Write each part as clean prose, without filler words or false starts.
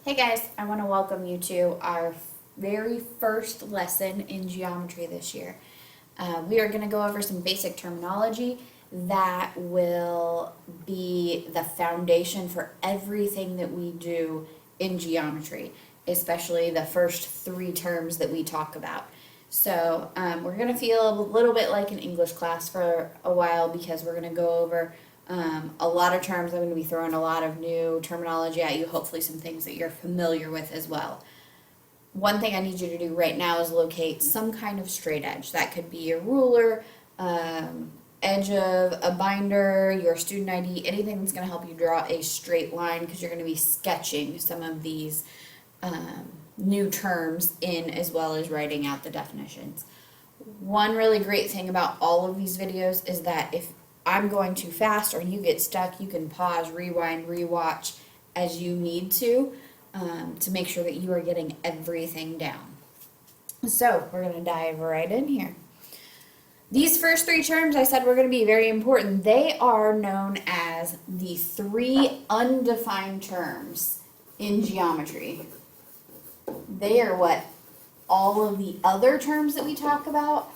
Hey guys, I want to welcome you to our very first lesson in geometry this year. We are going to go over some basic terminology that will be the foundation for everything that we do in geometry, especially the first three terms that we talk about. So we're going to feel a little bit like an English class for a while because we're going to go over a lot of terms. I'm going to be throwing a lot of new terminology at you, hopefully some things that you're familiar with as well. One thing I need you to do right now is locate some kind of straight edge. That could be a ruler, edge of a binder, your student ID, anything that's going to help you draw a straight line because you're going to be sketching some of these new terms in as well as writing out the definitions. One really great thing about all of these videos is that if I'm going too fast or you get stuck, you can pause, rewind, rewatch as you need to make sure that you are getting everything down. So we're going to dive right in here. These first three terms I said were going to be very important. They are known as the three undefined terms in geometry. They are what all of the other terms that we talk about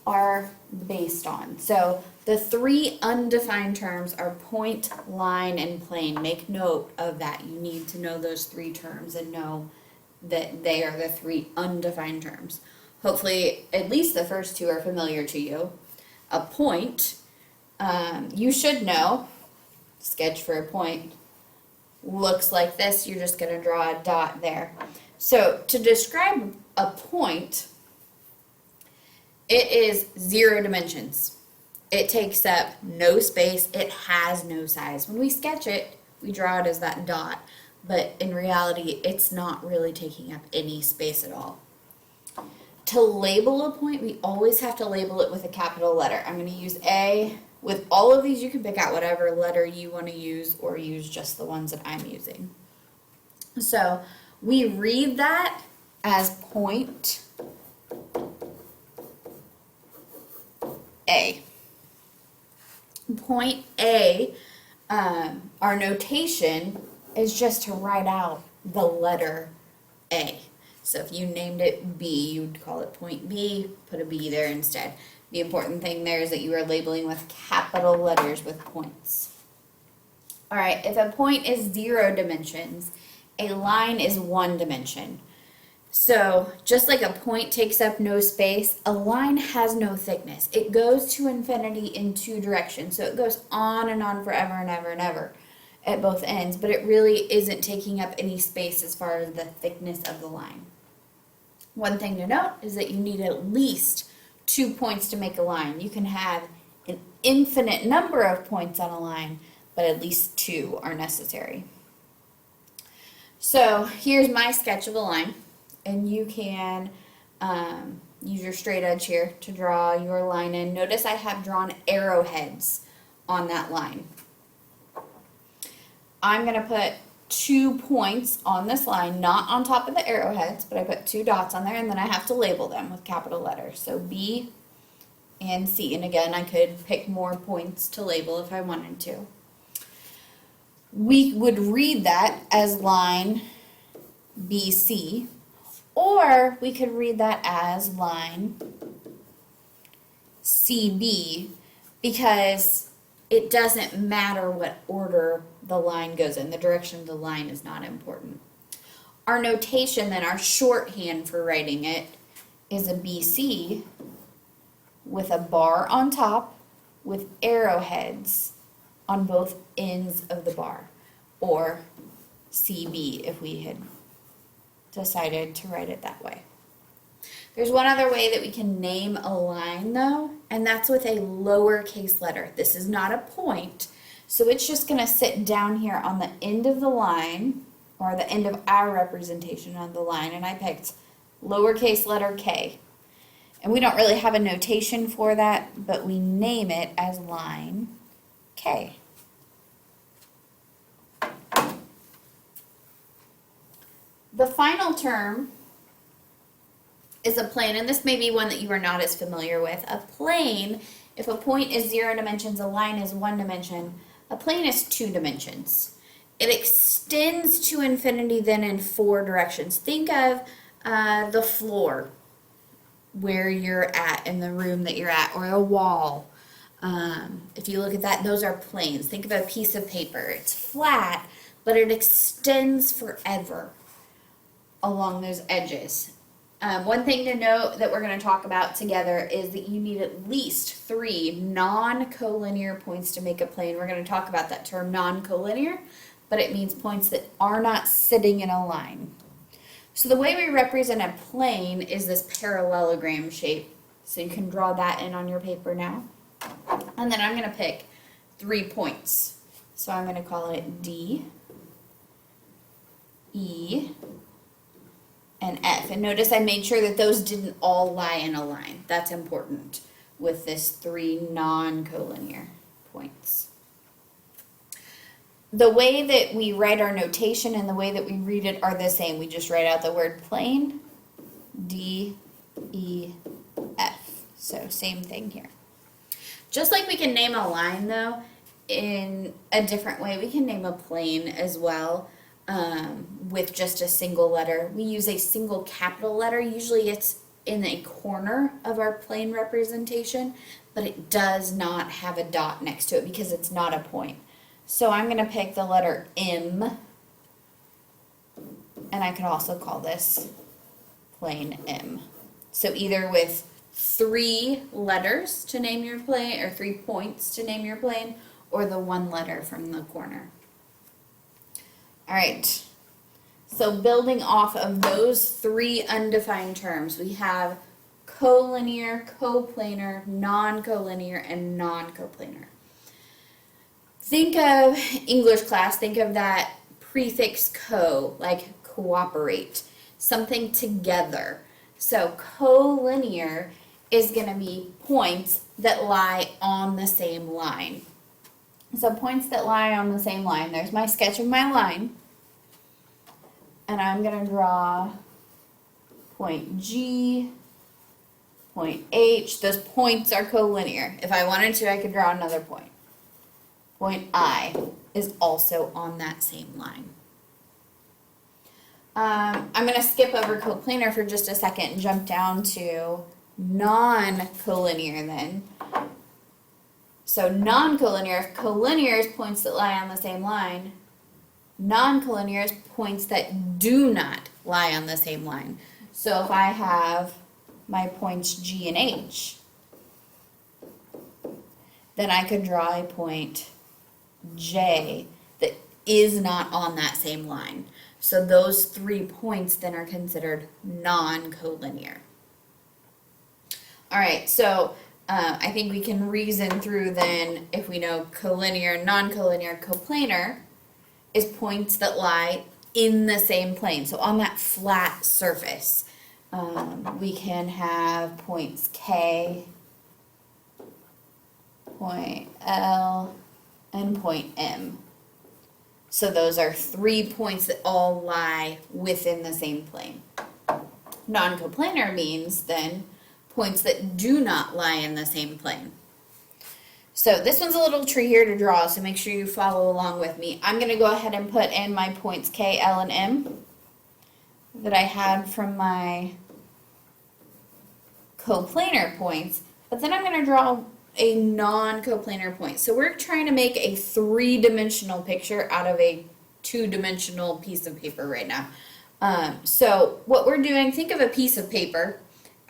are based on. So the three undefined terms are point, line, and plane. Make note of that. You need to know those three terms and know that they are the three undefined terms. Hopefully, at least the first two are familiar to you. A point, you should know, sketch for a point, looks like this. You're just going to draw a dot there. So to describe a point, it is 0 dimensions. It takes up no space. It has no size. When we sketch it, we draw it as that dot, but in reality, it's not really taking up any space at all. To label a point, we always have to label it with a capital letter. I'm going to use A. With all of these, you can pick out whatever letter you want to use or use just the ones that I'm using. So we read that as point A. Point A, our notation is just to write out the letter A. So if you named it B, you would call it point B, put a B there instead. The important thing there is that you are labeling with capital letters with points. All right, if a point is 0 dimensions, a line is 1 dimension. So just like a point takes up no space, a line has no thickness. It goes to infinity in two directions. So it goes on and on forever and ever and ever at both ends, but it really isn't taking up any space as far as the thickness of the line. One thing to note is that you need at least 2 points to make a line. You can have an infinite number of points on a line, but at least 2 are necessary. So here's my sketch of a line. And you can use your straight edge here to draw your line in. Notice I have drawn arrowheads on that line. I'm going to put 2 points on this line, not on top of the arrowheads, but I put 2 dots on there, and then I have to label them with capital letters. So B and C. And again, I could pick more points to label if I wanted to. We would read that as line BC. Or we could read that as line CB because it doesn't matter what order the line goes in. The direction of the line is not important. Our notation, then, our shorthand for writing it is a BC with a bar on top with arrowheads on both ends of the bar, or CB if we had decided to write it that way. There's one other way that we can name a line though, and that's with a lowercase letter. This is not a point, so it's just going to sit down here on the end of the line, or the end of our representation on the line, and I picked lowercase letter K. And we don't really have a notation for that, but we name it as line K. The final term is a plane, and this may be one that you are not as familiar with. A plane, if a point is 0 dimensions, a line is 1 dimension, a plane is 2 dimensions. It extends to infinity then in 4 directions. Think of the floor where you're at in the room that you're at, or a wall. If you look at that, those are planes. Think of a piece of paper. It's flat, but it extends forever along those edges. One thing to note that we're going to talk about together is that you need at least 3 non-collinear points to make a plane. We're going to talk about that term non-collinear, but it means points that are not sitting in a line. So the way we represent a plane is this parallelogram shape. So you can draw that in on your paper now. And then I'm going to pick 3 points. So I'm going to call it D, E, and F. And notice I made sure that those didn't all lie in a line. That's important with this 3 non-collinear points. The way that we write our notation and the way that we read it are the same. We just write out the word plane, D, E, F. So same thing here. Just like we can name a line though, in a different way, we can name a plane as well with just a single letter. We use a single capital letter. Usually it's in a corner of our plane representation, but it does not have a dot next to it because it's not a point. So I'm going to pick the letter M, and I could also call this plane M. So either with 3 letters to name your plane, or 3 points to name your plane, or the 1 letter from the corner. All right, so building off of those 3 undefined terms, we have collinear, coplanar, non-collinear, and non-coplanar. Think of English class, think of that prefix co, like cooperate, something together. So collinear is going to be points that lie on the same line. So points that lie on the same line. There's my sketch of my line. And I'm going to draw point G, point H. Those points are collinear. If I wanted to, I could draw another point. Point I is also on that same line. I'm going to skip over coplanar for just a second and jump down to non-collinear then. So non-collinear, if collinear is points that lie on the same line, non-collinear is points that do not lie on the same line. So if I have my points G and H, then I could draw a point J that is not on that same line. So those 3 points then are considered non-collinear. All right, so I think we can reason through then if we know collinear, non-collinear, coplanar is points that lie in the same plane. So on that flat surface, we can have points K, point L, and point M. So those are 3 points that all lie within the same plane. Non-coplanar means then points that do not lie in the same plane. So this one's a little trickier to draw, so make sure you follow along with me. I'm going to go ahead and put in my points K, L, and M that I had from my coplanar points, but then I'm going to draw a non-coplanar point. So we're trying to make a 3-dimensional picture out of a 2-dimensional piece of paper right now. So what we're doing, think of a piece of paper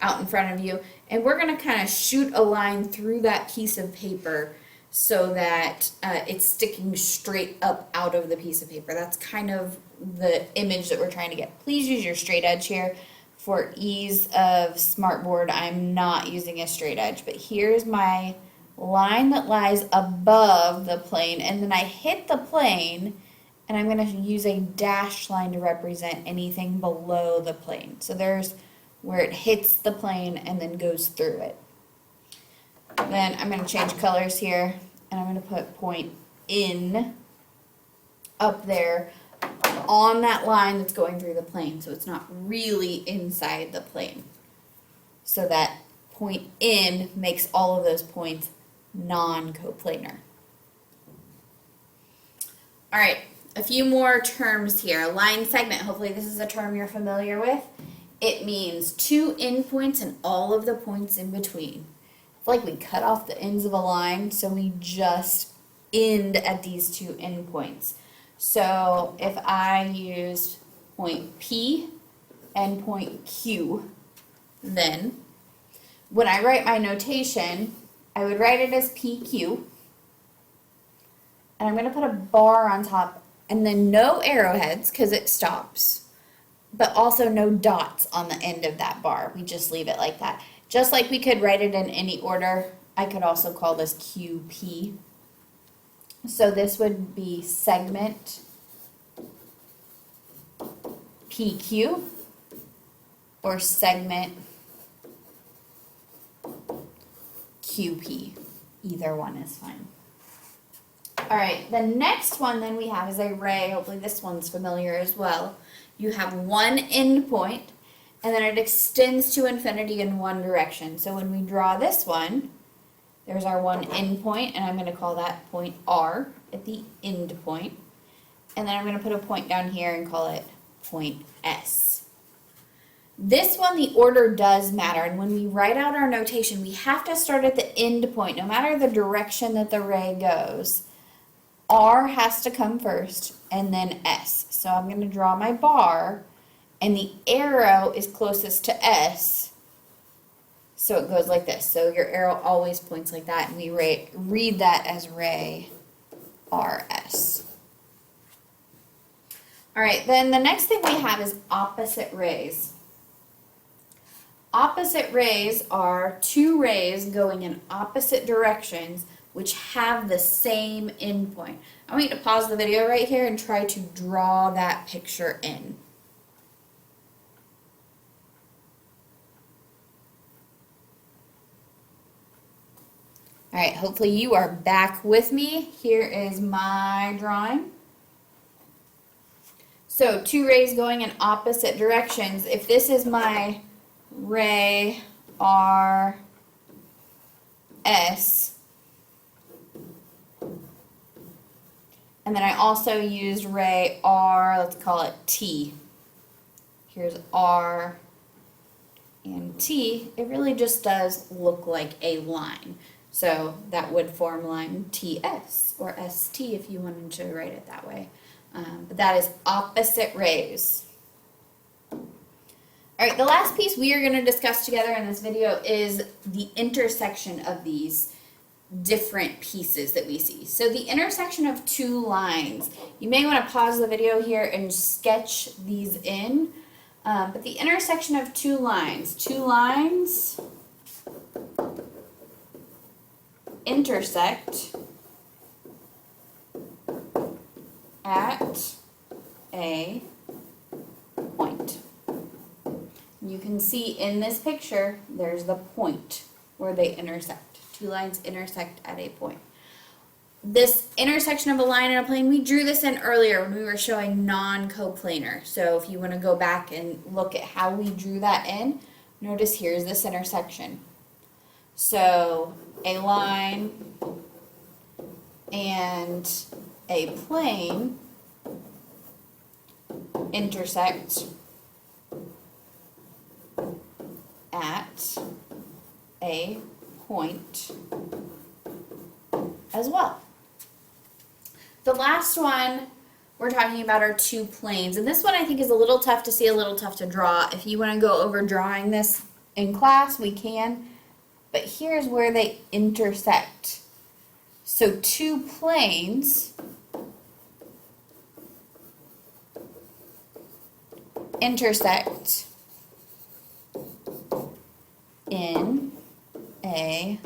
out in front of you, and we're going to kind of shoot a line through that piece of paper so that it's sticking straight up out of the piece of paper. That's kind of the image that we're trying to get. Please use your straight edge here. For ease of smartboard, I'm not using a straight edge, but here's my line that lies above the plane, and then I hit the plane, and I'm going to use a dashed line to represent anything below the plane. So there's where it hits the plane and then goes through it. Then I'm going to change colors here, and I'm going to put point in up there on that line that's going through the plane, so it's not really inside the plane. So that point in makes all of those points non-coplanar. All right, A few more terms here. Line segment, hopefully this is a term you're familiar with. It means two endpoints and all of the points in between. It's like we cut off the ends of a line, so we just end at these two endpoints. So if I use point P and point Q, then when I write my notation, I would write it as PQ, and I'm going to put a bar on top, and then no arrowheads because it stops, but also no dots on the end of that bar. We just leave it like that. Just like we could write it in any order, I could also call this QP. So this would be segment PQ or segment QP. Either one is fine. All right, the next one then we have is a ray. Hopefully this one's familiar as well. You have one endpoint, and then it extends to infinity in one direction. So when we draw this one, there's our one endpoint, and I'm going to call that point R at the end point. And then I'm going to put a point down here and call it point S. This one, the order does matter, and when we write out our notation, we have to start at the end point, no matter the direction that the ray goes. R has to come first, and then S. So I'm going to draw my bar, and the arrow is closest to S, so it goes like this. So your arrow always points like that, and we read that as ray RS. All right, then the next thing we have is opposite rays. Opposite rays are two rays going in opposite directions which have the same endpoint. I want you to pause the video right here and try to draw that picture in. All right, hopefully you are back with me. Here is my drawing. So two rays going in opposite directions. If this is my ray R S, and then I also used ray R, let's call it T. Here's R and T. It really just does look like a line. So that would form line TS or ST if you wanted to write it that way. But that is opposite rays. All right, the last piece we are going to discuss together in this video is the intersection of these different pieces that we see. So the intersection of two lines, you may want to pause the video here and sketch these in, but the intersection of two lines intersect at a point. You can see in this picture, there's the point where they intersect. Two lines intersect at a point. This intersection of a line and a plane, we drew this in earlier when we were showing non-coplanar. So if you want to go back and look at how we drew that in, notice here's this intersection. So a line and a plane intersect at a point as well. The last one we're talking about are two planes, and this one I think is a little tough to see, a little tough to draw. If you want to go over drawing this in class, we can, but here's where they intersect. So two planes intersect in a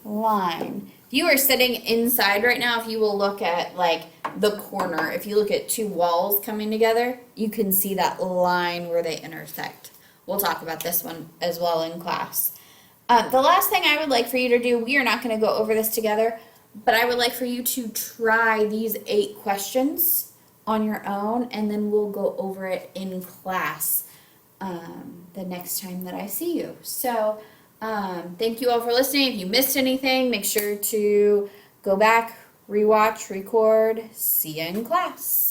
line. If you are sitting inside right now, if you will look at like the corner, if you look at two walls coming together, you can see that line where they intersect. We'll talk about this one as well in class. The last thing I would like for you to do, we are not going to go over this together, but I would like for you to try these 8 questions on your own, and then we'll go over it in class the next time that I see you. So thank you all for listening. If you missed anything, make sure to go back, rewatch, record. See you in class.